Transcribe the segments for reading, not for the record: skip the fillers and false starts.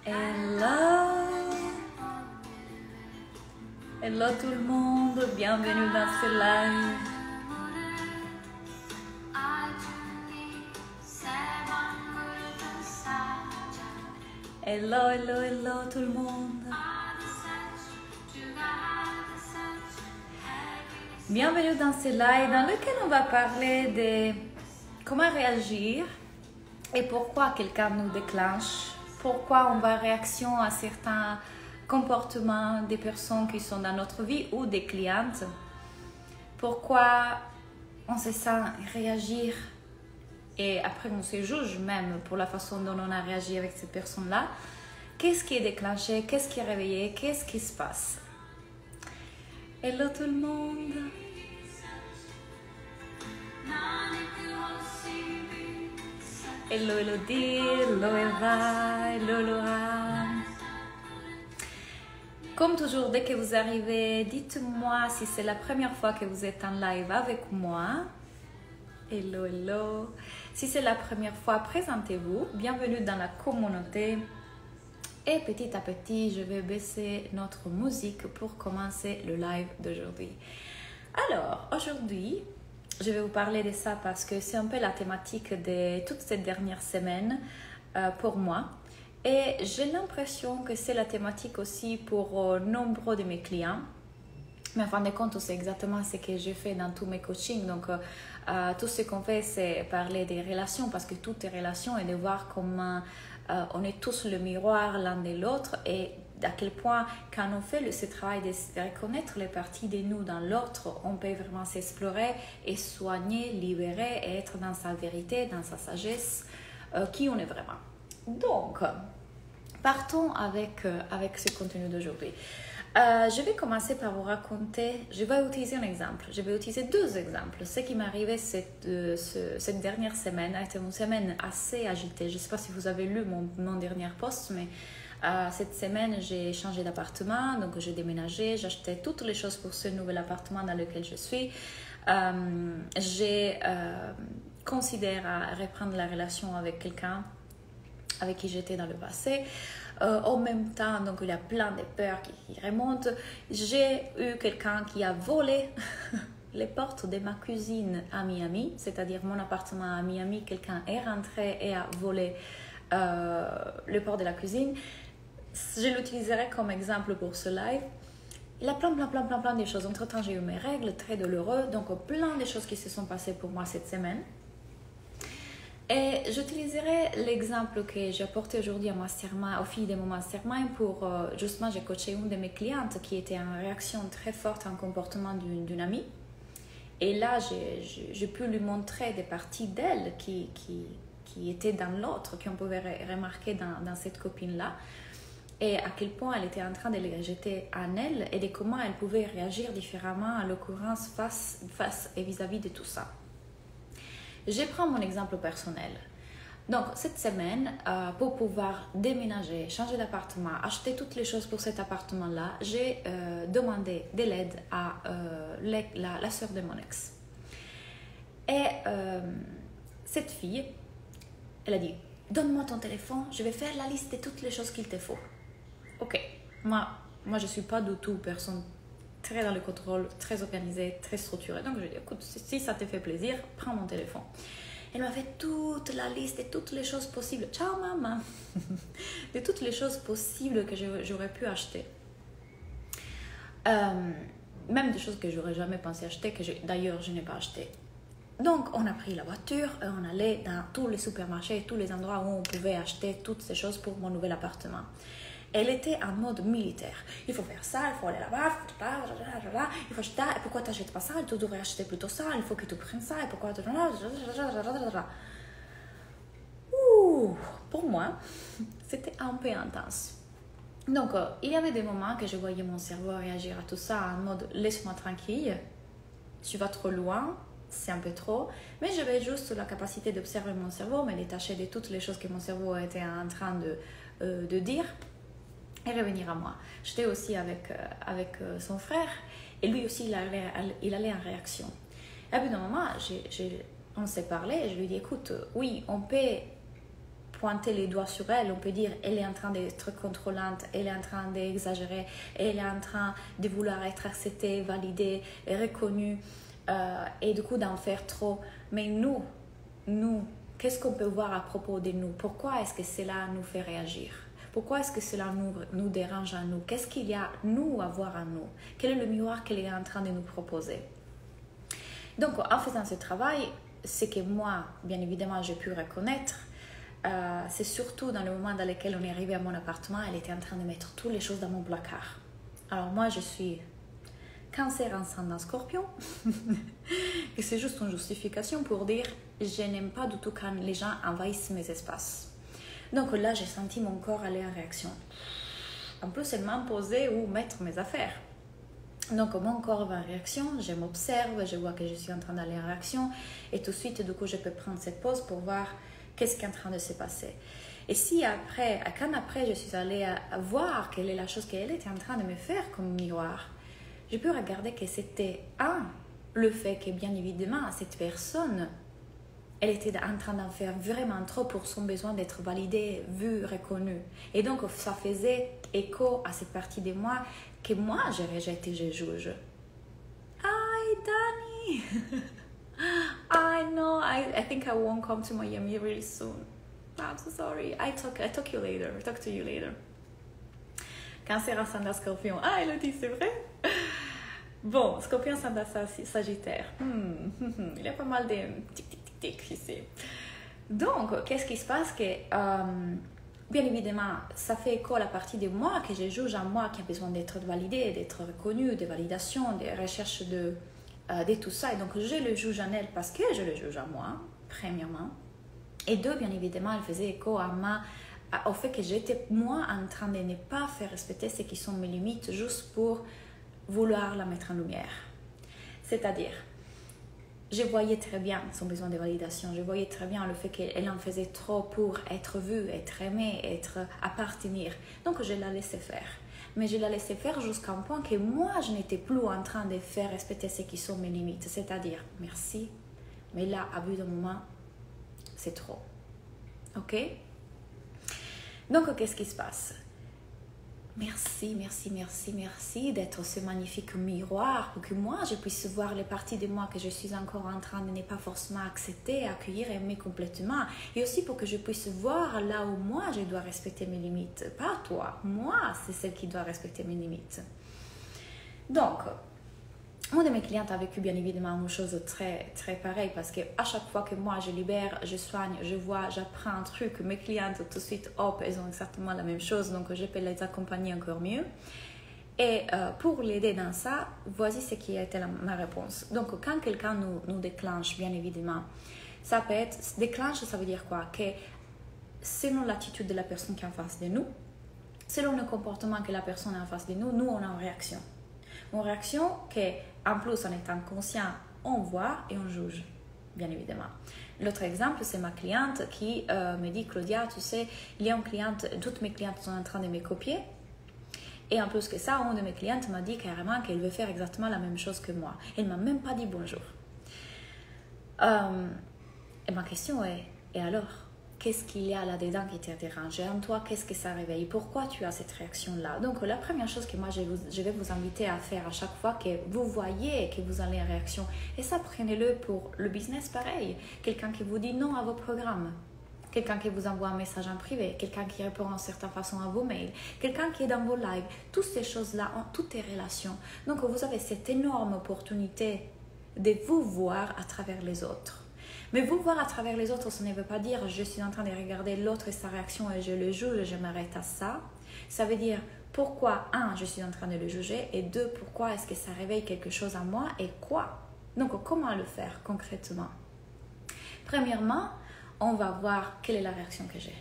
Hello! Hello tout le monde, bienvenue dans ce live. Hello, hello, hello tout le monde. Bienvenue dans ce live dans lequel on va parler de comment réagir et pourquoi quelqu'un nous déclenche, pourquoi on va réaction à certains comportements des personnes qui sont dans notre vie ou des clientes, pourquoi on se sent réagir et après on se juge même pour la façon dont on a réagi avec cette personne-là. Qu'est-ce qui est déclenché, qu'est-ce qui est réveillé, qu'est-ce qui se passe? Hello tout le monde! Hello Elodie, hello Eva, hello Laura. Comme toujours, dès que vous arrivez, dites-moi si c'est la première fois que vous êtes en live avec moi. Hello, hello. Si c'est la première fois, présentez-vous. Bienvenue dans la communauté. Et petit à petit, je vais baisser notre musique pour commencer le live d'aujourd'hui. Alors, aujourd'hui, je vais vous parler de ça parce que c'est un peu la thématique de toute cette dernière semaine pour moi. Et j'ai l'impression que c'est la thématique aussi pour nombreux de mes clients. Mais en fin de compte, c'est exactement ce que je fais dans tous mes coachings. Donc, tout ce qu'on fait, c'est parler des relations parce que toutes les relations et de voir comment on est tous le miroir l'un de l'autre et à quel point, quand on fait ce travail de reconnaître les parties de nous dans l'autre, on peut vraiment s'explorer et soigner, libérer et être dans sa vérité, dans sa sagesse, qui on est vraiment. Donc, partons avec ce contenu d'aujourd'hui. Je vais commencer par vous raconter, je vais utiliser un exemple, je vais utiliser deux exemples. Ce qui m'est arrivé cette dernière semaine a été une semaine assez agitée. Je ne sais pas si vous avez lu mon dernier post, mais cette semaine, j'ai changé d'appartement, donc j'ai déménagé, j'ai acheté toutes les choses pour ce nouvel appartement dans lequel je suis. J'ai considéré à reprendre la relation avec quelqu'un avec qui j'étais dans le passé. En même temps, donc il y a plein de peurs qui remontent. J'ai eu quelqu'un qui a volé les portes de ma cuisine à Miami, c'est-à-dire mon appartement à Miami. Quelqu'un est rentré et a volé les portes de la cuisine. Je l'utiliserai comme exemple pour ce live. Il y a plein de choses. Entre-temps, j'ai eu mes règles très douloureuses, donc plein de choses qui se sont passées pour moi cette semaine. Et j'utiliserai l'exemple que j'ai apporté aujourd'hui au fil de mon mastermind pour justement, j'ai coaché une de mes clientes qui était en réaction très forte à un comportement d'une amie. Et là, j'ai pu lui montrer des parties d'elle qui étaient dans l'autre, qu'on pouvait remarquer dans cette copine-là. Et à quel point elle était en train de les rejeter en elle et de comment elle pouvait réagir différemment, à l'occurrence face et vis-à-vis de tout ça. Je prends mon exemple personnel. Donc, cette semaine, pour pouvoir déménager, changer d'appartement, acheter toutes les choses pour cet appartement-là, j'ai demandé de l'aide à la sœur de mon ex. Et cette fille, elle a dit, donne-moi ton téléphone, je vais faire la liste de toutes les choses qu'il te faut. Ok, moi je ne suis pas du tout personne très dans le contrôle, très organisée, très structurée. Donc, je lui ai dit, écoute, si ça te fait plaisir, prends mon téléphone. Elle m'a fait toute la liste de toutes les choses possibles. Ciao, maman! De toutes les choses possibles que j'aurais pu acheter. Même des choses que j'aurais jamais pensé acheter, que d'ailleurs, je n'ai pas acheté. Donc, on a pris la voiture et on allait dans tous les supermarchés, tous les endroits où on pouvait acheter toutes ces choses pour mon nouvel appartement. Elle était en mode militaire. Il faut faire ça, il faut aller là-bas, il faut acheter, et pourquoi tu n'achètes pas ça? Tu devrais acheter plutôt ça, il faut que tu prennes ça, et pourquoi tu... Pour moi, c'était un peu intense. Donc, il y avait des moments que je voyais mon cerveau réagir à tout ça en mode laisse-moi tranquille, tu vas trop loin, c'est un peu trop, mais j'avais juste la capacité d'observer mon cerveau, me détacher de toutes les choses que mon cerveau était en train de dire. Et revenir à moi. J'étais aussi avec son frère et lui aussi il allait en réaction. Et à bout d'un moment, on s'est parlé et je lui ai dit écoute, oui, on peut pointer les doigts sur elle. On peut dire elle est en train d'être contrôlante, elle est en train d'exagérer, elle est en train de vouloir être acceptée, validée, reconnue et du coup d'en faire trop. Mais nous, qu'est-ce qu'on peut voir à propos de nous? Pourquoi est-ce que cela nous fait réagir? Pourquoi est-ce que cela nous dérange à nous? Qu'est-ce qu'il y a nous à voir à nous? Quel est le miroir qu'elle est en train de nous proposer? Donc en faisant ce travail, ce que moi, bien évidemment, j'ai pu reconnaître, c'est surtout dans le moment dans lequel on est arrivé à mon appartement, elle était en train de mettre toutes les choses dans mon placard. Alors moi, je suis Cancer ascendant Scorpion, et c'est juste une justification pour dire je n'aime pas du tout quand les gens envahissent mes espaces. Donc là, j'ai senti mon corps aller en réaction. En plus, elle m'a imposé où mettre mes affaires. Donc mon corps va en réaction, je m'observe, je vois que je suis en train d'aller en réaction et tout de suite, du coup, je peux prendre cette pause pour voir qu'est-ce qui est en train de se passer. Et si après, quand après, je suis allée voir quelle est la chose qu'elle était en train de me faire comme miroir, j'ai pu regarder que c'était le fait que bien évidemment, cette personne, elle était en train d'en faire vraiment trop pour son besoin d'être validée, vue, reconnue. Et donc, ça faisait écho à cette partie de moi que moi, je rejette et je juge. Hi, Danny! I know, I think I won't come to Miami really soon. I'm so sorry. I talk you later. I'll talk to you later. Cancer ascendant Scorpion. Ah, Elodie, c'est vrai? Bon, Scorpion ascendant Sagittaire. Il y a pas mal de tic-tic-tic ici. Donc, qu'est-ce qui se passe que, bien évidemment, ça fait écho à la partie de moi que je juge en moi qui a besoin d'être validée, d'être reconnue, de validation, de recherche de tout ça. Et donc, je le juge en elle parce que je le juge en moi, premièrement. Et deux, bien évidemment, elle faisait écho au fait que j'étais, moi, en train de ne pas faire respecter ce qui sont mes limites juste pour vouloir la mettre en lumière. C'est-à-dire, je voyais très bien son besoin de validation, je voyais très bien le fait qu'elle en faisait trop pour être vue, être aimée, appartenir. Donc, je la laissais faire. Mais je la laissais faire jusqu'à un point que moi, je n'étais plus en train de faire respecter ce qui sont mes limites. C'est-à-dire, merci, mais là, à bout d'un moment, c'est trop. Ok? Donc, qu'est-ce qui se passe? Merci d'être ce magnifique miroir pour que moi, je puisse voir les parties de moi que je suis encore en train de ne pas forcément accepter, accueillir, aimer complètement. Et aussi pour que je puisse voir là où moi, je dois respecter mes limites. Pas toi, moi, c'est celle qui doit respecter mes limites. Donc, une de mes clientes a vécu bien évidemment une chose très, très pareille parce qu'à chaque fois que moi je libère, je soigne, je vois, j'apprends un truc, mes clientes tout de suite, hop, elles ont exactement la même chose, donc je peux les accompagner encore mieux. Et pour l'aider dans ça, voici ce qui a été ma réponse. Donc quand quelqu'un nous déclenche, bien évidemment, ça peut être, déclenche, ça veut dire quoi? Que selon l'attitude de la personne qui est en face de nous, selon le comportement que la personne est en face de nous, nous on a une réaction. Une réaction qu'en plus en étant conscient, on voit et on juge, bien évidemment. L'autre exemple, c'est ma cliente qui me dit, Claudia, tu sais, il y a une cliente, toutes mes clientes sont en train de me copier. Et en plus que ça, une de mes clientes m'a dit carrément qu'elle veut faire exactement la même chose que moi. Elle ne m'a même pas dit bonjour. Et ma question est, et alors? Qu'est-ce qu'il y a là-dedans qui t'a dérangé en toi? Qu'est-ce que ça réveille? Pourquoi tu as cette réaction-là? Donc, la première chose que moi, je vais vous inviter à faire à chaque fois que vous voyez que vous allez en réaction, et ça, prenez-le pour le business pareil. Quelqu'un qui vous dit non à vos programmes, quelqu'un qui vous envoie un message en privé, quelqu'un qui répond en certaine façon à vos mails, quelqu'un qui est dans vos lives, toutes ces choses-là ont toutes les relations. Donc, vous avez cette énorme opportunité de vous voir à travers les autres. Mais vous voir à travers les autres, ça ne veut pas dire je suis en train de regarder l'autre et sa réaction et je le juge et je m'arrête à ça. Ça veut dire pourquoi, je suis en train de le juger et deux, pourquoi est-ce que ça réveille quelque chose en moi et quoi? Donc, comment le faire concrètement? Premièrement, on va voir quelle est la réaction que j'ai.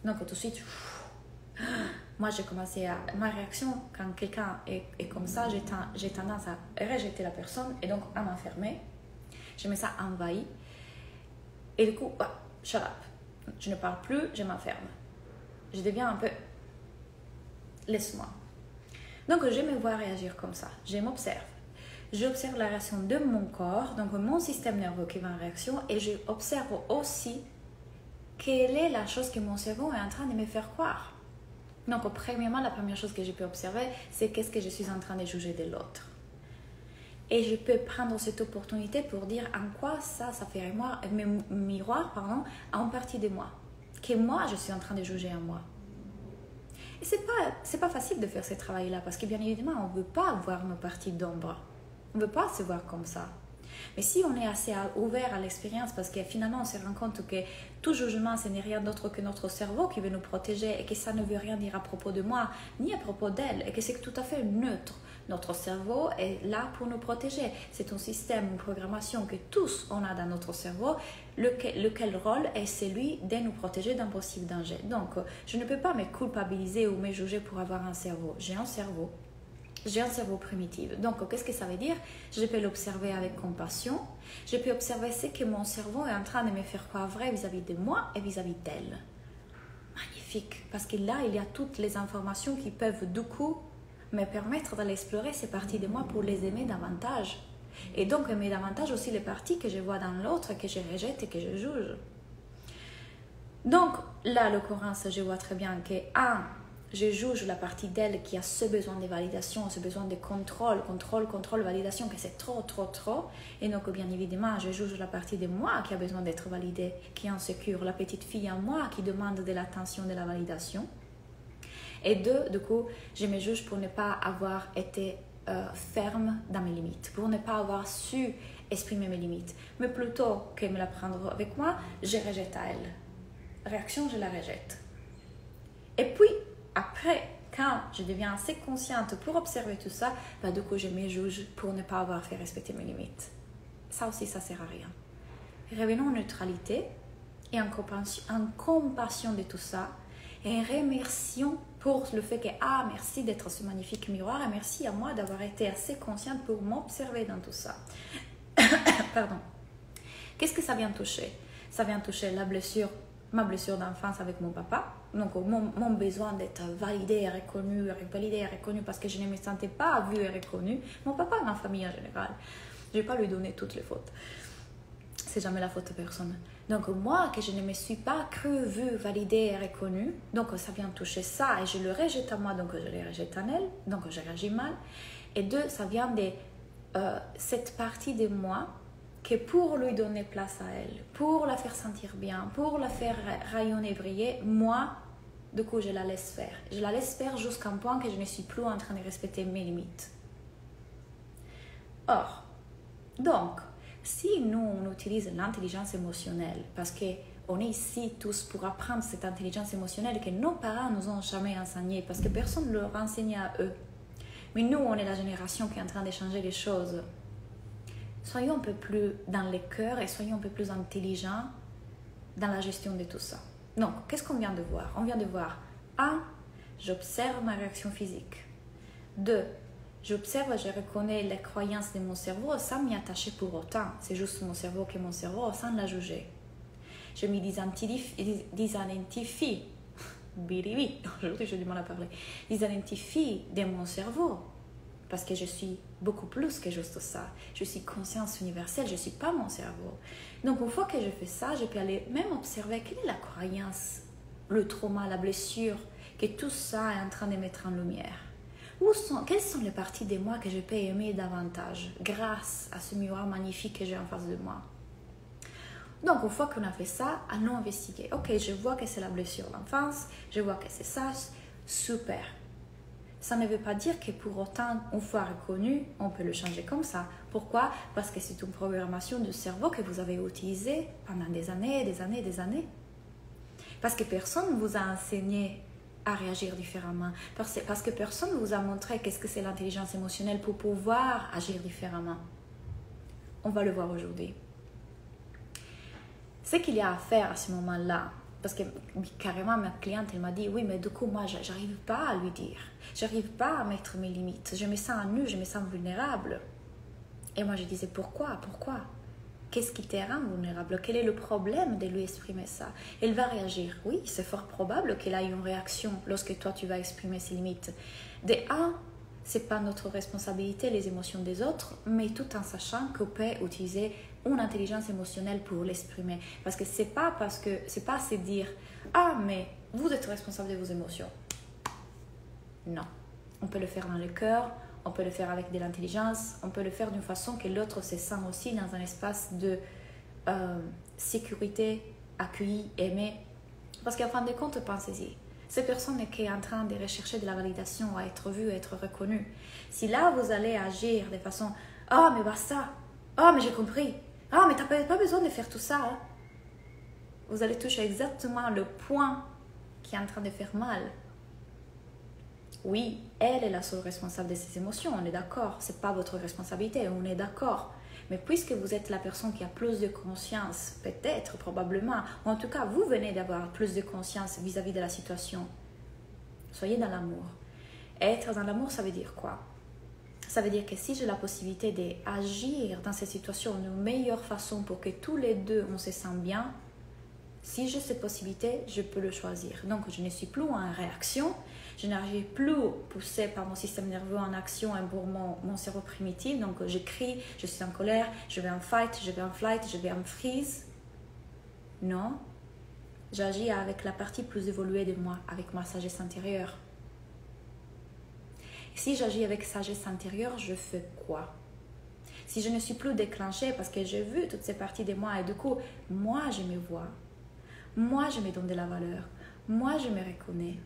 Donc, tout de suite, moi, j'ai commencé à... Ma réaction, quand quelqu'un est comme ça, j'ai tendance à rejeter la personne et donc à m'enfermer. Je mets ça envahi. Et du coup, shut up. Je ne parle plus, je m'enferme. Je deviens un peu... Laisse-moi. Donc, je me vois réagir comme ça. Je m'observe. J'observe la réaction de mon corps, donc mon système nerveux qui va en réaction, et j'observe aussi quelle est la chose que mon cerveau est en train de me faire croire. Donc, premièrement, la première chose que je peux observer, c'est qu'est-ce que je suis en train de juger de l'autre. Et je peux prendre cette opportunité pour dire en quoi ça fait miroir, en partie de moi. Que moi, je suis en train de juger en moi. Et c'est pas facile de faire ce travail-là, parce que bien évidemment, on ne veut pas voir nos parties d'ombre. On ne veut pas se voir comme ça. Mais si on est assez ouvert à l'expérience, parce que finalement on se rend compte que tout jugement, ce n'est rien d'autre que notre cerveau qui veut nous protéger et que ça ne veut rien dire à propos de moi, ni à propos d'elle, et que c'est tout à fait neutre. Notre cerveau est là pour nous protéger. C'est un système, une programmation que tous on a dans notre cerveau, lequel rôle est celui de nous protéger d'un possible danger. Donc, je ne peux pas me culpabiliser ou me juger pour avoir un cerveau. J'ai un cerveau. J'ai un cerveau primitif. Donc, qu'est-ce que ça veut dire? Je peux l'observer avec compassion. Je peux observer ce que mon cerveau est en train de me faire croire vrai vis-à-vis de moi et vis-à-vis d'elle. Magnifique. Parce que là, il y a toutes les informations qui peuvent, du coup, me permettre d'aller explorer ces parties de moi pour les aimer davantage. Et donc, aimer davantage aussi les parties que je vois dans l'autre, que je rejette et que je juge. Donc, là, à l'occurrence, je vois très bien que, je juge la partie d'elle qui a ce besoin de validation, ce besoin de contrôle, validation, que c'est trop. Et donc, bien évidemment, je juge la partie de moi qui a besoin d'être validée, qui est insécure, la petite fille en moi qui demande de l'attention, de la validation. Et du coup, je me juge pour ne pas avoir été ferme dans mes limites, pour ne pas avoir su exprimer mes limites. Mais plutôt que me la prendre avec moi, je rejette à elle. Réaction, je la rejette. Et puis, après, quand je deviens assez consciente pour observer tout ça, du coup, je me juge pour ne pas avoir fait respecter mes limites. Ça aussi, ça ne sert à rien. Revenons en neutralité et en compassion de tout ça et remercions pour le fait que, merci d'être ce magnifique miroir et merci à moi d'avoir été assez consciente pour m'observer dans tout ça. Pardon. Qu'est-ce que ça vient toucher? Ça vient toucher ma blessure d'enfance avec mon papa. Donc, mon besoin d'être validée et reconnue parce que je ne me sentais pas vue et reconnue. Mon papa et ma famille en général. Je ne vais pas lui donner toutes les fautes. C'est jamais la faute de personne. Donc, moi, que je ne me suis pas crue, vue, validée et reconnue, donc ça vient toucher ça et je le rejette à moi, donc je le rejette en elle, donc je réagis mal. Et deux, ça vient de cette partie de moi que pour lui donner place à elle, pour la faire sentir bien, pour la faire rayonner, briller, moi, du coup, je la laisse faire. Je la laisse faire jusqu'à un point que je ne suis plus en train de respecter mes limites. Or, donc, si nous, on utilise l'intelligence émotionnelle, parce qu'on est ici tous pour apprendre cette intelligence émotionnelle que nos parents nous ont jamais enseignée, parce que personne ne leur a enseigné à eux. Mais nous, on est la génération qui est en train de changer les choses. Soyons un peu plus dans le cœur et soyons un peu plus intelligents dans la gestion de tout ça. Donc, qu'est-ce qu'on vient de voir? On vient de voir 1. J'observe ma réaction physique. 2. J'observe, je reconnais les croyances de mon cerveau sans m'y attacher pour autant. C'est juste mon cerveau qui est mon cerveau, sans la juger. Je m'identifie. Biribi, aujourd'hui j'ai du mal à parler. M'identifie de mon cerveau. Parce que je suis beaucoup plus que juste ça. Je suis conscience universelle, je ne suis pas mon cerveau. Donc, une fois que je fais ça, je peux aller même observer quelle est la croyance, le trauma, la blessure, que tout ça est en train de mettre en lumière. Quelles sont les parties de moi que je peux aimer davantage grâce à ce miroir magnifique que j'ai en face de moi? Donc, une fois qu'on a fait ça, allons investiguer. Ok, je vois que c'est la blessure d'enfance, je vois que c'est ça, super. Ça ne veut pas dire que pour autant, une fois reconnu, on peut le changer comme ça. Pourquoi? Parce que c'est une programmation du cerveau que vous avez utilisée pendant des années. Parce que personne ne vous a enseigné à réagir différemment. Parce que personne ne vous a montré qu'est-ce que c'est l'intelligence émotionnelle pour pouvoir agir différemment. On va le voir aujourd'hui. Ce qu'il y a à faire à ce moment-là, parce que carrément ma cliente elle m'a dit oui mais du coup moi j'arrive pas à lui dire, j'arrive pas à mettre mes limites, je me sens nue, je me sens vulnérable. Et moi je disais pourquoi qu'est-ce qui te rend vulnérable, quel est le problème de lui exprimer ça? Elle va réagir, oui c'est fort probable qu'elle ait une réaction lorsque toi tu vas exprimer ses limites. De un, c'est pas notre responsabilité les émotions des autres, mais tout en sachant qu'on peut utiliser une intelligence émotionnelle pour l'exprimer. Parce que c'est pas se dire ah mais vous êtes responsable de vos émotions. Non, on peut le faire dans le cœur, on peut le faire avec de l'intelligence, on peut le faire d'une façon que l'autre se sent aussi dans un espace de sécurité, accueilli, aimé. Parce qu'en fin de compte, pensez-y, cette personne qui est en train de rechercher de la validation, à être vue, à être reconnue. Si là, vous allez agir de façon « Ah, mais basta! Ah, mais j'ai compris! Ah, mais t'as pas besoin de faire tout ça! Hein. » Vous allez toucher exactement le point qui est en train de faire mal. Oui, elle est la seule responsable de ses émotions, on est d'accord. Ce n'est pas votre responsabilité, on est d'accord. Mais puisque vous êtes la personne qui a plus de conscience, peut-être, probablement, ou en tout cas, vous venez d'avoir plus de conscience vis-à-vis de la situation, soyez dans l'amour. Être dans l'amour, ça veut dire quoi? Ça veut dire que si j'ai la possibilité d'agir dans cette situation d'une meilleure façon pour que tous les deux, on se sent bien, si j'ai cette possibilité, je peux le choisir. Donc, je ne suis plus en réaction, je n'arrive plus poussée par mon système nerveux en action pour mon cerveau primitif. Donc, je crie, je suis en colère, je vais en fight, je vais en flight, je vais en freeze. Non, j'agis avec la partie plus évoluée de moi, avec ma sagesse intérieure. Et si j'agis avec sagesse intérieure, je fais quoi? Si je ne suis plus déclenchée parce que j'ai vu toutes ces parties de moi et du coup, moi, je me vois. Moi, je me donne de la valeur. Moi, je me reconnais.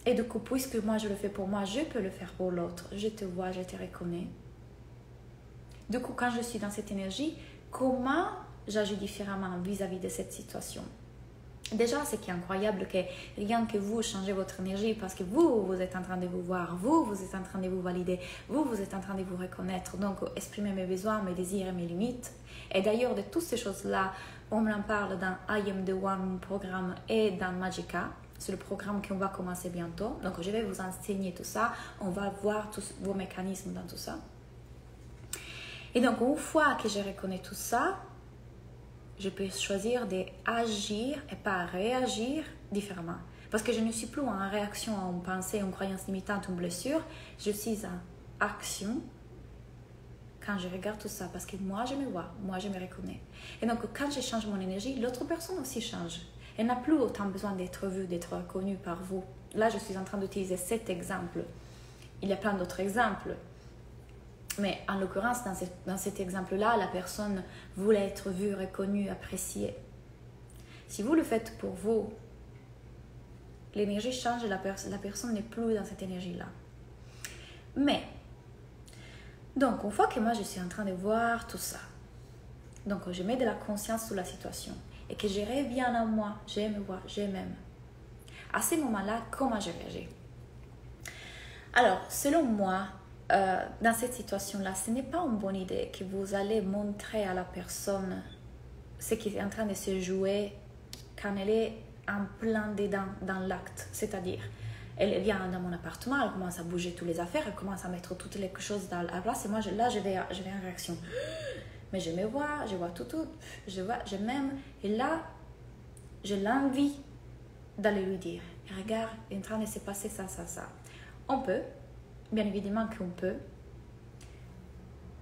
Et du coup, puisque moi, je le fais pour moi, je peux le faire pour l'autre. Je te vois, je te reconnais. Du coup, quand je suis dans cette énergie, comment j'agis différemment vis-à-vis de cette situation? Déjà, ce qui est incroyable, que rien que vous changez votre énergie parce que vous êtes en train de vous voir, vous êtes en train de vous valider, vous êtes en train de vous reconnaître. Donc, exprimer mes besoins, mes désirs et mes limites. Et d'ailleurs, de toutes ces choses-là, on en parle dans I Am The One programme et dans Magica. C'est le programme qu'on va commencer bientôt. Donc, je vais vous enseigner tout ça. On va voir tous vos mécanismes dans tout ça. Et donc, une fois que je reconnais tout ça, je peux choisir d'agir et pas réagir différemment. Parce que je ne suis plus en réaction à une pensée, une croyance limitante, une blessure. Je suis en action quand je regarde tout ça. Parce que moi, je me vois, moi, je me reconnais. Et donc, quand je change mon énergie, l'autre personne aussi change. Elle n'a plus autant besoin d'être vue, d'être reconnue par vous. Là, je suis en train d'utiliser cet exemple. Il y a plein d'autres exemples. Mais en l'occurrence, dans cet exemple-là, la personne voulait être vue, reconnue, appréciée. Si vous le faites pour vous, l'énergie change et la personne n'est plus dans cette énergie-là. Mais, donc, une fois que moi, je suis en train de voir tout ça, donc je mets de la conscience sur la situation et que je reviens à moi, je me vois, je m'aime. À ce moment-là, comment je réagis? Alors, selon moi, dans cette situation-là, ce n'est pas une bonne idée que vous allez montrer à la personne ce qui est en train de se jouer quand elle est en plein dedans dans l'acte. C'est-à-dire, elle vient dans mon appartement, elle commence à bouger toutes les affaires, elle commence à mettre toutes les choses dans la place et moi, je vais en réaction. Mais je me vois, je vois tout, je m'aime. Et là, j'ai l'envie d'aller lui dire, regarde, il est en train de se passer ça. On peut, bien évidemment qu'on peut,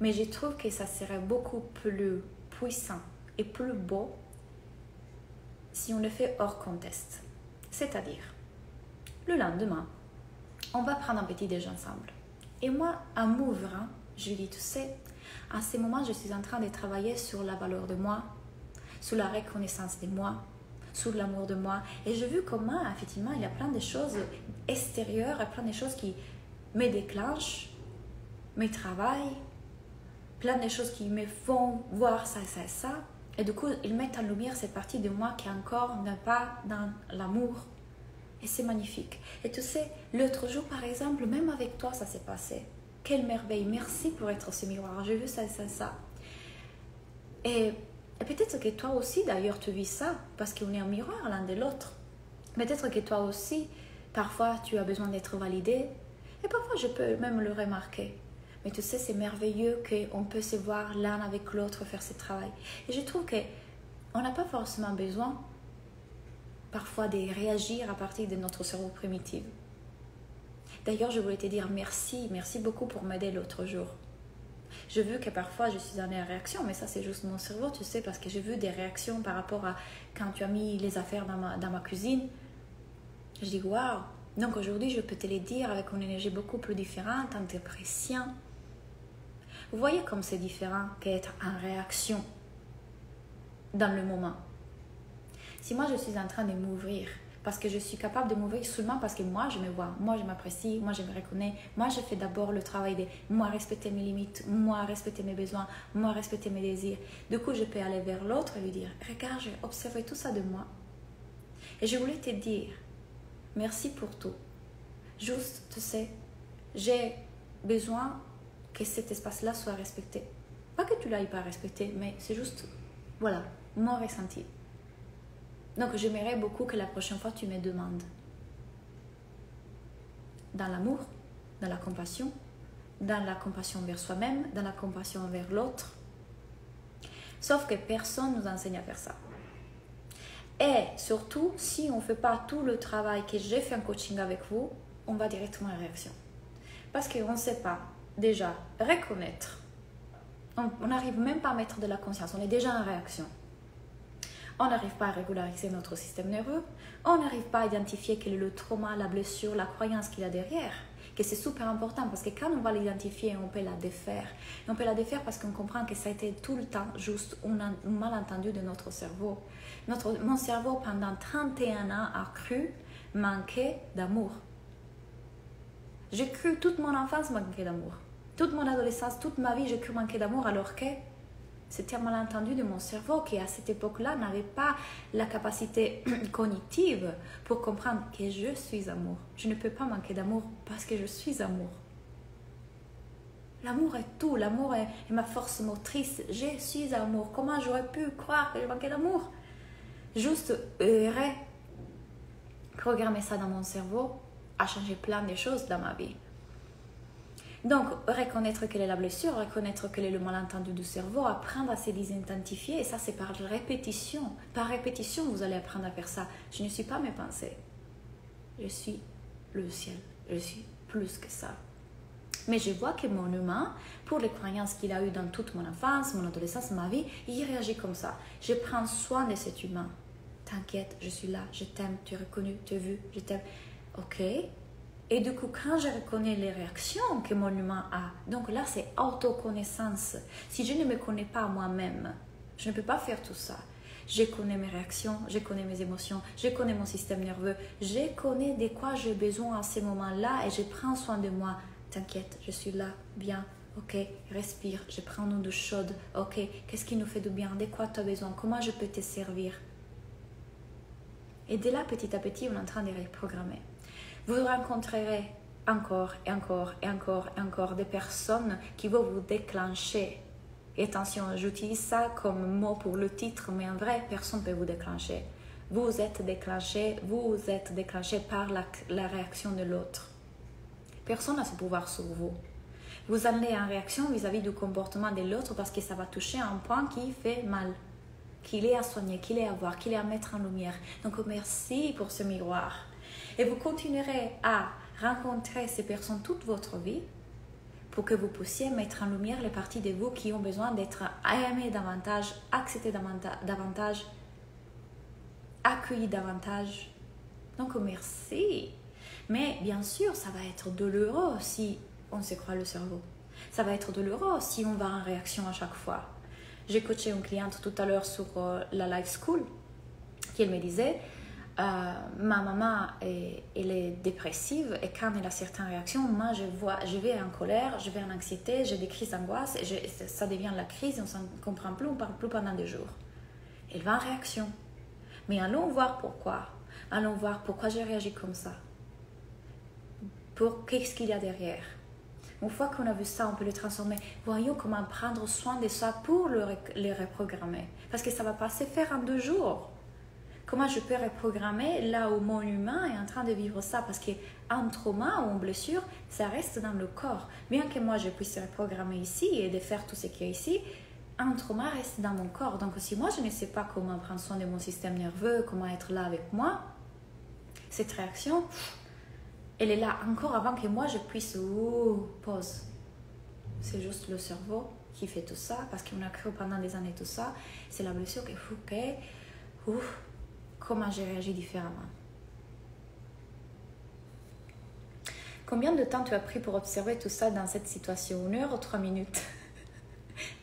mais je trouve que ça serait beaucoup plus puissant et plus beau si on le fait hors contexte. C'est-à-dire, le lendemain, on va prendre un petit déjeuner ensemble. Et moi, en m'ouvrant, je lui dis, tu sais, à ce moment, je suis en train de travailler sur la valeur de moi, sur la reconnaissance de moi, sur l'amour de moi. Et j'ai vu comment, effectivement, il y a plein de choses extérieures, et plein de choses qui me déclenchent, me travaillent, plein de choses qui me font voir ça. Et du coup, ils mettent en lumière cette partie de moi qui encore n'est pas dans l'amour. Et c'est magnifique. Et tu sais, l'autre jour, par exemple, même avec toi, ça s'est passé. Quelle merveille. Merci pour être ce miroir. J'ai vu ça. Et peut-être que toi aussi, d'ailleurs, tu vis ça, parce qu'on est un miroir l'un de l'autre. Peut-être que toi aussi, parfois, tu as besoin d'être validé. Et parfois, je peux même le remarquer. Mais tu sais, c'est merveilleux qu'on peut se voir l'un avec l'autre faire ce travail. Et je trouve qu'on n'a pas forcément besoin, parfois, de réagir à partir de notre cerveau primitif. D'ailleurs, je voulais te dire merci beaucoup pour m'aider l'autre jour. J'ai vu que parfois je suis en réaction, mais ça c'est juste mon cerveau, tu sais, parce que j'ai vu des réactions par rapport à quand tu as mis les affaires dans ma cuisine. Je dis waouh! Donc aujourd'hui je peux te les dire avec une énergie beaucoup plus différente, en t'appréciant. Vous voyez comme c'est différent qu'être en réaction dans le moment. Si moi je suis en train de m'ouvrir, parce que je suis capable de m'ouvrir seulement parce que moi je me vois, moi je m'apprécie, moi je me reconnais, moi je fais d'abord le travail de moi respecter mes limites, moi respecter mes besoins, moi respecter mes désirs. Du coup je peux aller vers l'autre et lui dire regarde, j'ai observé tout ça de moi et je voulais te dire merci pour tout. Juste, tu sais, j'ai besoin que cet espace-là soit respecté. Pas que tu l'ailles pas respecter, mais c'est juste, voilà, mon ressenti. Donc, j'aimerais beaucoup que la prochaine fois, tu me demandes. Dans l'amour, dans la compassion envers soi-même, dans la compassion envers l'autre. Sauf que personne ne nous enseigne à faire ça. Et surtout, si on ne fait pas tout le travail que j'ai fait en coaching avec vous, on va directement en réaction. Parce qu'on ne sait pas déjà reconnaître. On n'arrive même pas à mettre de la conscience, on est déjà en réaction. On n'arrive pas à régulariser notre système nerveux. On n'arrive pas à identifier quel est le trauma, la blessure, la croyance qu'il y a derrière. Que c'est super important parce que quand on va l'identifier, on peut la défaire. Et on peut la défaire parce qu'on comprend que ça a été tout le temps juste un malentendu de notre cerveau. Mon cerveau, pendant 31 ans, a cru manquer d'amour. J'ai cru toute mon enfance manquer d'amour. Toute mon adolescence, toute ma vie, j'ai cru manquer d'amour alors que c'était un malentendu de mon cerveau qui, à cette époque-là, n'avait pas la capacité cognitive pour comprendre que je suis amour. Je ne peux pas manquer d'amour parce que je suis amour. L'amour est tout. L'amour est ma force motrice. Je suis amour. Comment j'aurais pu croire que je manquais d'amour? Juste programmer ça dans mon cerveau a changé plein de choses dans ma vie. Donc, reconnaître quelle est la blessure, reconnaître quel est le malentendu du cerveau, apprendre à se désidentifier, et ça c'est par répétition. Par répétition, vous allez apprendre à faire ça. Je ne suis pas mes pensées. Je suis le ciel. Je suis plus que ça. Mais je vois que mon humain, pour les croyances qu'il a eues dans toute mon enfance, mon adolescence, ma vie, il réagit comme ça. Je prends soin de cet humain. T'inquiète, je suis là, je t'aime, tu es reconnu, tu es vu, je t'aime. Ok. Et du coup, quand je reconnais les réactions que mon humain a, donc là, c'est autoconnaissance. Si je ne me connais pas moi-même, je ne peux pas faire tout ça. Je connais mes réactions, je connais mes émotions, je connais mon système nerveux, je connais de quoi j'ai besoin à ces moments-là et je prends soin de moi. T'inquiète, je suis là, bien, ok, respire, je prends une douche chaude, ok, qu'est-ce qui nous fait du bien, de quoi tu as besoin, comment je peux te servir. Et de là, petit à petit, on est en train de reprogrammer. Vous rencontrerez encore et encore et encore et encore des personnes qui vont vous déclencher. Et attention, j'utilise ça comme mot pour le titre, mais en vrai, personne ne peut vous déclencher. Vous êtes déclenché par la réaction de l'autre. Personne n'a ce pouvoir sur vous. Vous allez en réaction vis-à-vis du comportement de l'autre parce que ça va toucher un point qui fait mal, qu'il est à soigner, qu'il est à voir, qu'il est à mettre en lumière. Donc merci pour ce miroir. Et vous continuerez à rencontrer ces personnes toute votre vie pour que vous puissiez mettre en lumière les parties de vous qui ont besoin d'être aimées davantage, acceptées davantage, accueillies davantage. Donc merci. Mais bien sûr, ça va être douloureux si on se croit le cerveau. Ça va être douloureux si on va en réaction à chaque fois. J'ai coaché une cliente tout à l'heure sur la Life School qui elle me disait ma maman elle est dépressive et quand elle a certaines réactions, moi je vais en colère, je vais en anxiété, j'ai des crises d'angoisse et ça devient la crise et on ne comprend plus, on ne parle plus pendant des jours. Elle va en réaction. Mais allons voir pourquoi. Allons voir pourquoi j'ai réagi comme ça. Qu'est-ce qu'il y a derrière. Une fois qu'on a vu ça, on peut le transformer. Voyons comment prendre soin de ça pour le reprogrammer. Parce que ça ne va pas se faire en 2 jours. Comment je peux reprogrammer là où mon humain est en train de vivre ça? Parce qu'un trauma ou une blessure, ça reste dans le corps. Bien que moi, je puisse reprogrammer ici et de faire tout ce qu'il y a ici, un trauma reste dans mon corps. Donc, si moi, je ne sais pas comment prendre soin de mon système nerveux, comment être là avec moi, cette réaction, elle est là encore avant que moi, je puisse pause. C'est juste le cerveau qui fait tout ça parce qu'on a cru pendant des années tout ça. C'est la blessure qui fait que, comment j'ai réagi différemment. Combien de temps tu as pris pour observer tout ça dans cette situation? 1 heure ou 3 minutes?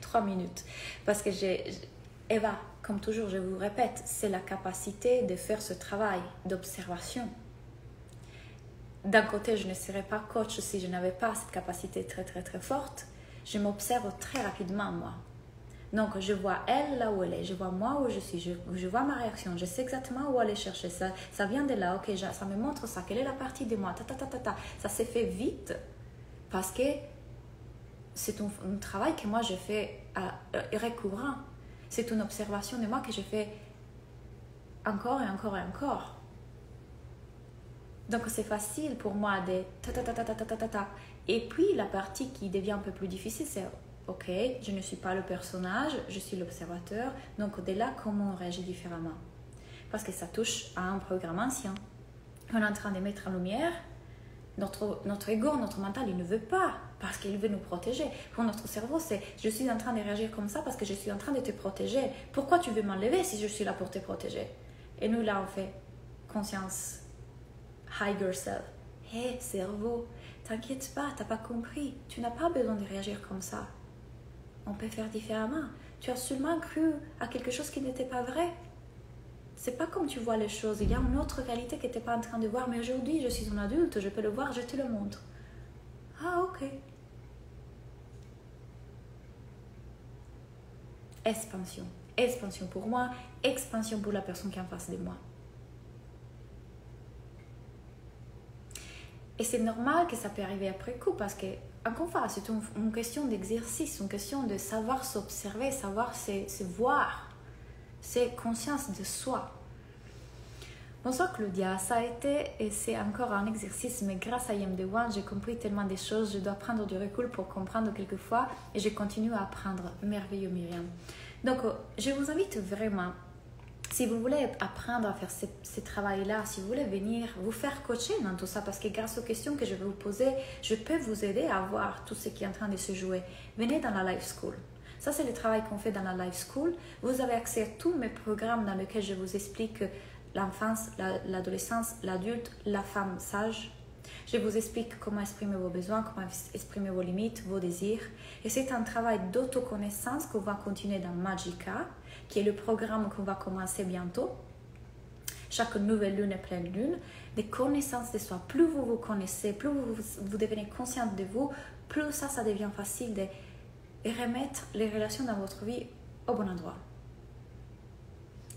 3 minutes. Parce que Eva, comme toujours, je vous répète, c'est la capacité de faire ce travail d'observation. D'un côté, je ne serais pas coach si je n'avais pas cette capacité très très très forte. Je m'observe très rapidement, moi. Donc, je vois elle là où elle est, je vois moi où je suis, je vois ma réaction, je sais exactement où aller chercher ça. Ça vient de là, ok, ça me montre ça, quelle est la partie de moi, Ça s'est fait vite parce que c'est un travail que moi je fais récurrent. C'est une observation de moi que je fais encore et encore et encore. Donc c'est facile pour moi de Et puis la partie qui devient un peu plus difficile, c'est ok, je ne suis pas le personnage, je suis l'observateur. Donc de là, comment on réagit différemment? Parce que ça touche à un programme ancien. On est en train de mettre en lumière notre ego, notre mental, il ne veut pas parce qu'il veut nous protéger. Pour notre cerveau, c'est je suis en train de réagir comme ça parce que je suis en train de te protéger. Pourquoi tu veux m'enlever si je suis là pour te protéger? Et nous, là, on fait conscience, higher self. Hé, cerveau, t'inquiète pas, t'as pas compris. Tu n'as pas besoin de réagir comme ça. On peut faire différemment. Tu as seulement cru à quelque chose qui n'était pas vrai. C'est pas comme tu vois les choses. Il y a une autre réalité que tu n'es pas en train de voir. Mais aujourd'hui, je suis un adulte, je peux le voir, je te le montre. Ah, ok. Expansion. Expansion pour moi, expansion pour la personne qui est en face de moi. Et c'est normal que ça peut arriver après coup parce que, encore une fois, c'est une question d'exercice, une question de savoir s'observer, savoir se voir. C'est conscience de soi. Bonsoir Claudia, ça a été et c'est encore un exercice, mais grâce à IMD1, j'ai compris tellement de choses, je dois prendre du recul pour comprendre quelquefois et je continue à apprendre. Merveilleux Myriam. Donc, je vous invite vraiment, si vous voulez apprendre à faire ce travail-là, si vous voulez venir vous faire coacher dans tout ça, parce que grâce aux questions que je vais vous poser, je peux vous aider à voir tout ce qui est en train de se jouer. Venez dans la Life School. Ça, c'est le travail qu'on fait dans la Life School. Vous avez accès à tous mes programmes dans lesquels je vous explique l'enfance, l'adolescence, l'adulte, la femme sage. Je vous explique comment exprimer vos besoins, comment exprimer vos limites, vos désirs. Et c'est un travail d'autoconnaissance qu'on va continuer dans Magica, qui est le programme qu'on va commencer bientôt. Chaque nouvelle lune et pleine lune, des connaissances de soi. Plus vous vous connaissez, plus vous devenez consciente de vous, plus ça devient facile de remettre les relations dans votre vie au bon endroit.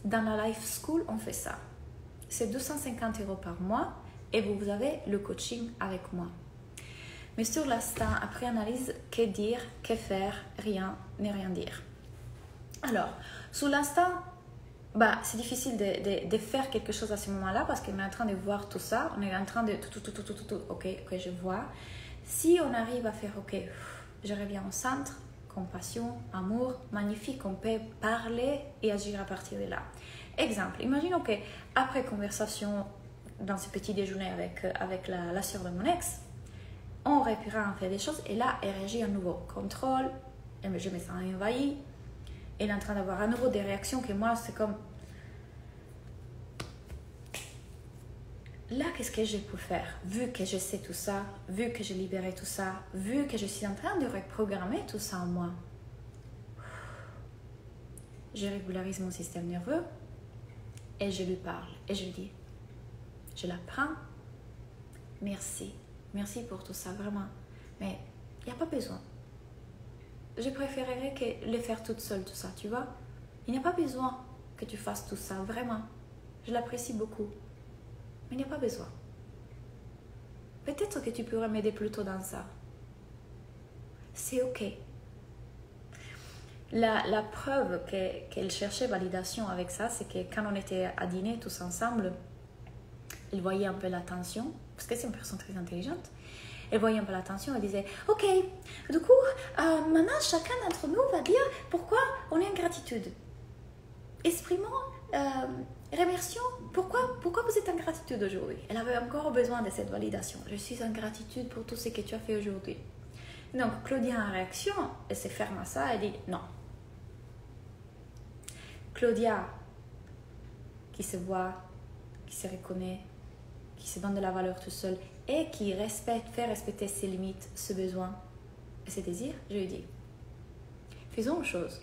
Dans la Life School, on fait ça. C'est 250 € par mois et vous avez le coaching avec moi. Mais sur l'instant, après analyse, que dire, que faire, rien, ne rien dire. Alors, sur l'instant, c'est difficile de faire quelque chose à ce moment-là parce qu'on est en train de voir tout ça. On est en train de ok, je vois. Si on arrive à faire, ok, je reviens au centre, compassion, amour, magnifique, on peut parler et agir à partir de là. Exemple, imaginons qu'après conversation dans ce petit déjeuner avec la sœur de mon ex, on reprend, on fait des choses et là, elle réagit à nouveau. Contrôle, je me sens envahie, elle est en train d'avoir à nouveau des réactions que moi, c'est comme... Là, qu'est-ce que je peux faire? Vu que je sais tout ça, vu que j'ai libéré tout ça, vu que je suis en train de reprogrammer tout ça en moi, je régularise mon système nerveux et je lui parle et je lui dis, je la prends, merci pour tout ça, vraiment, mais il n'y a pas besoin. Je préférerais que le faire toute seule, tout ça, tu vois. Il n'y a pas besoin que tu fasses tout ça, vraiment. Je l'apprécie beaucoup. Mais il n'y a pas besoin. Peut-être que tu pourrais m'aider plutôt dans ça. C'est ok. La preuve qu'elle cherchait validation avec ça, c'est que quand on était à dîner tous ensemble, elle voyait un peu l'attention, parce que c'est une personne très intelligente. Elle voyait un peu l'attention, elle disait « Ok, du coup, maintenant chacun d'entre nous va dire pourquoi on est en gratitude. Exprimons, remercions, pourquoi vous êtes en gratitude aujourd'hui ?» Elle avait encore besoin de cette validation. « Je suis en gratitude pour tout ce que tu as fait aujourd'hui. » Donc, Claudia en réaction, elle se ferme à ça, elle dit non. Claudia, qui se voit, qui se reconnaît, qui se donne de la valeur tout seul et qui fait respecter ses limites, ses besoins et ses désirs, je lui dis, faisons une chose.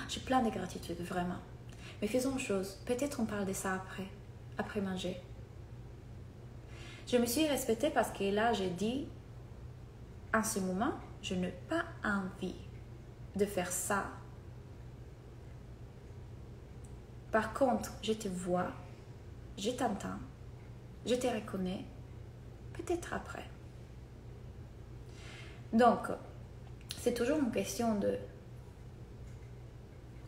J'ai plein de gratitude, vraiment. Mais faisons une chose. Peut-être on parle de ça après manger. Je me suis respectée parce que là, j'ai dit, en ce moment, je n'ai pas envie de faire ça. Par contre, je te vois, je t'entends, je te reconnais, peut-être après. Donc, c'est toujours une question de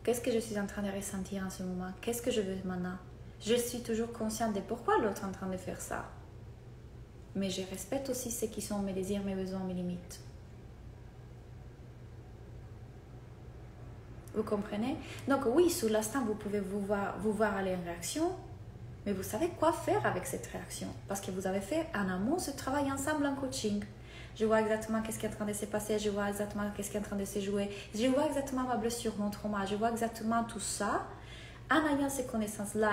qu'est-ce que je suis en train de ressentir en ce moment, qu'est-ce que je veux maintenant. Je suis toujours consciente de pourquoi l'autre est en train de faire ça. Mais je respecte aussi ce qui sont mes désirs, mes besoins, mes limites. Vous comprenez? Donc oui, sur l'instant, vous pouvez vous voir aller en réaction, mais vous savez quoi faire avec cette réaction. Parce que vous avez fait en amont ce travail ensemble en coaching. Je vois exactement qu'est-ce qui est en train de se passer, je vois exactement qu'est-ce qui est en train de se jouer, je vois exactement ma blessure, mon trauma, je vois exactement tout ça. En ayant ces connaissances-là,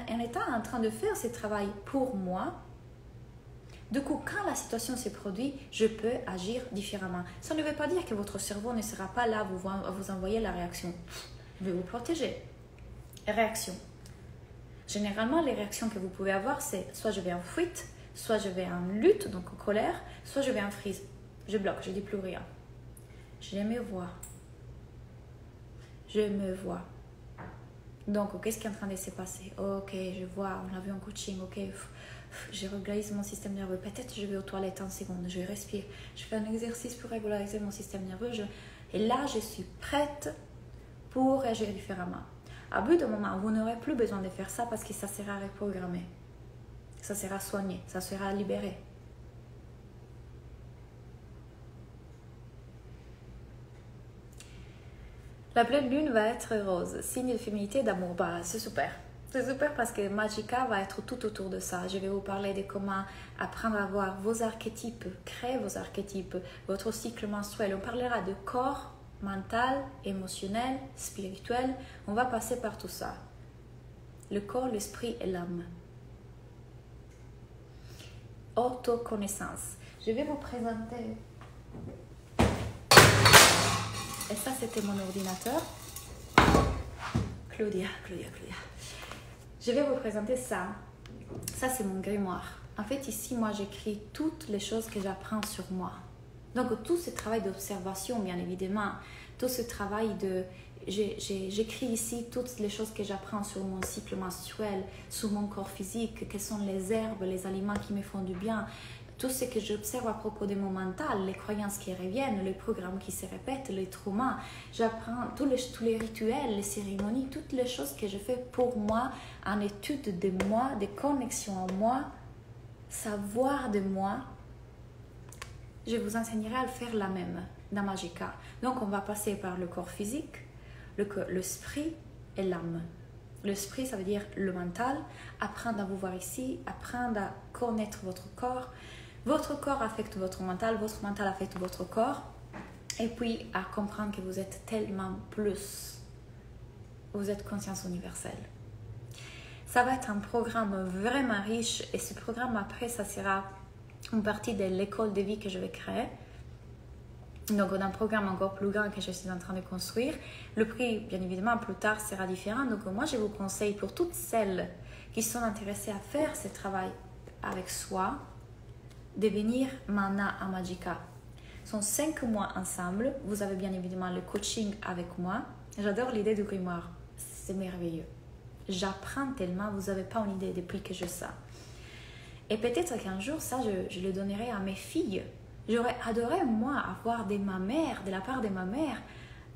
en étant en train de faire ce travail pour moi, du coup, quand la situation se produit, je peux agir différemment. Ça ne veut pas dire que votre cerveau ne sera pas là à vous envoyer la réaction. Je vais vous protéger. Réaction. Généralement, les réactions que vous pouvez avoir, c'est soit je vais en fuite, soit je vais en lutte, donc en colère, soit je vais en freeze. Je bloque, je ne dis plus rien. Je me vois. Je me vois. Donc, qu'est-ce qui est en train de se passer? Ok, je vois, on l'a vu en coaching, ok. Je régularise mon système nerveux. Peut-être je vais aux toilettes en seconde, je respire. Je fais un exercice pour régulariser mon système nerveux. Et là, je suis prête pour agir différemment. À bout d'un moment, vous n'aurez plus besoin de faire ça parce que ça sera reprogrammé. Ça sera soigné, ça sera libéré. La pleine lune va être rose, signe de féminité et d'amour. Bah, c'est super. C'est super parce que Magica va être tout autour de ça. Je vais vous parler de comment apprendre à voir vos archétypes, créer vos archétypes, votre cycle menstruel. On parlera de corps, mental, émotionnel, spirituel. On va passer par tout ça. Le corps, l'esprit et l'âme. Autoconnaissance. Je vais vous présenter. Et ça, c'était mon ordinateur. Claudia. Je vais vous présenter ça. Ça, c'est mon grimoire. En fait, ici, moi, j'écris toutes les choses que j'apprends sur moi. Donc, tout ce travail d'observation, bien évidemment, tout ce travail de... J'écris ici toutes les choses que j'apprends sur mon cycle menstruel, sur mon corps physique, quelles sont les herbes, les aliments qui me font du bien, tout ce que j'observe à propos de mon mental, les croyances qui reviennent, les programmes qui se répètent, les traumas. J'apprends tous les rituels, les cérémonies, toutes les choses que je fais pour moi, en étude de moi, des connexions en moi, savoir de moi. Je vous enseignerai à le faire la même dans Magica. Donc, on va passer par le corps physique, l'esprit et l'âme. L'esprit, ça veut dire le mental, apprendre à vous voir ici, apprendre à connaître votre corps. Votre corps affecte votre mental affecte votre corps. Et puis, à comprendre que vous êtes tellement plus. Vous êtes conscience universelle. Ça va être un programme vraiment riche. Et ce programme, après, ça sera une partie de l'école de vie que je vais créer. Donc, on a un programme encore plus grand que je suis en train de construire. Le prix, bien évidemment, plus tard sera différent. Donc, moi, je vous conseille pour toutes celles qui sont intéressées à faire ce travail avec soi, de venir maintenant à Magica. Ce sont 5 mois ensemble. Vous avez bien évidemment le coaching avec moi. J'adore l'idée du grimoire. C'est merveilleux. J'apprends tellement, vous n'avez pas une idée depuis que je sais. Et peut-être qu'un jour, ça, je le donnerai à mes filles. J'aurais adoré, moi, avoir de la part de ma mère,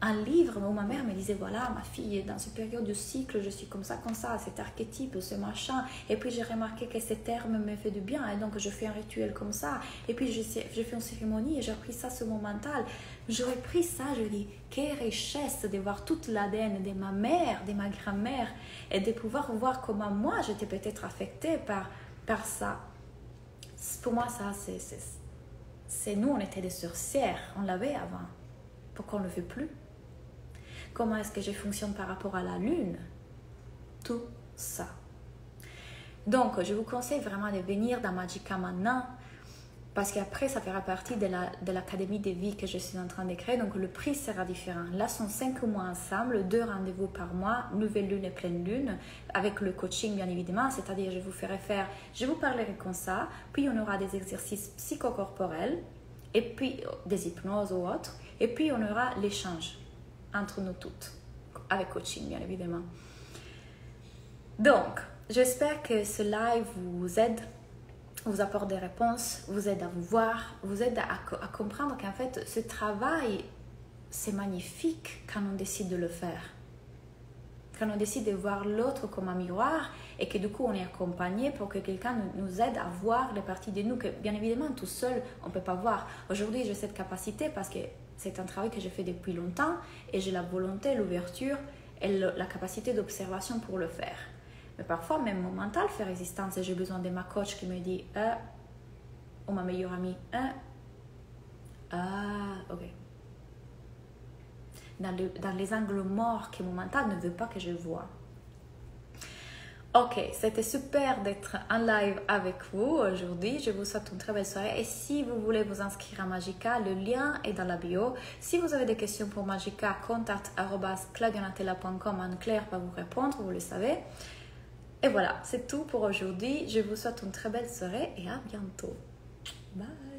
un livre où ma mère me disait, voilà, ma fille, dans cette période du cycle, je suis comme ça, cet archétype, ce machin. Et puis, j'ai remarqué que ces termes me fait du bien. Et donc, je fais un rituel comme ça. Et puis, je fais une cérémonie et j'ai appris ça sur mon mental. J'aurais pris ça, je dis, quelle richesse de voir toute l'ADN de ma mère, de ma grand-mère, et de pouvoir voir comment moi, j'étais peut-être affectée par ça. Pour moi, ça, nous, on était des sorcières, on l'avait avant. Pourquoi on ne le fait plus? Comment est-ce que je fonctionne par rapport à la lune? Tout ça. Donc, je vous conseille vraiment de venir dans Magica maintenant parce qu'après, ça fera partie de l'académie de vie que je suis en train de créer. Donc, le prix sera différent. Là, ce sont 5 mois ensemble, 2 rendez-vous par mois, nouvelle lune et pleine lune, avec le coaching, bien évidemment. C'est-à-dire, je vous parlerai comme ça, puis on aura des exercices psychocorporels, et puis des hypnoses ou autres, et puis on aura l'échange entre nous toutes, avec coaching, bien évidemment. Donc, j'espère que ce live vous aide, vous apporte des réponses, vous aide à vous voir, vous aide à comprendre qu'en fait, ce travail, c'est magnifique quand on décide de le faire. Quand on décide de voir l'autre comme un miroir et que du coup, on est accompagné pour que quelqu'un nous aide à voir les parties de nous que, bien évidemment, tout seul, on ne peut pas voir. Aujourd'hui, j'ai cette capacité parce que c'est un travail que je fais depuis longtemps et j'ai la volonté, l'ouverture et la capacité d'observation pour le faire. Mais parfois, même mon mental fait résistance et j'ai besoin de ma coach qui me dit ou ma meilleure amie ok. Dans les angles morts que mon mental ne veut pas que je vois. Ok, c'était super d'être en live avec vous aujourd'hui. Je vous souhaite une très belle soirée. Et si vous voulez vous inscrire à Magica, le lien est dans la bio. Si vous avez des questions pour Magica, contact@claudianatella.com. Anne-Claire va vous répondre, vous le savez. Et voilà, c'est tout pour aujourd'hui. Je vous souhaite une très belle soirée et à bientôt. Bye!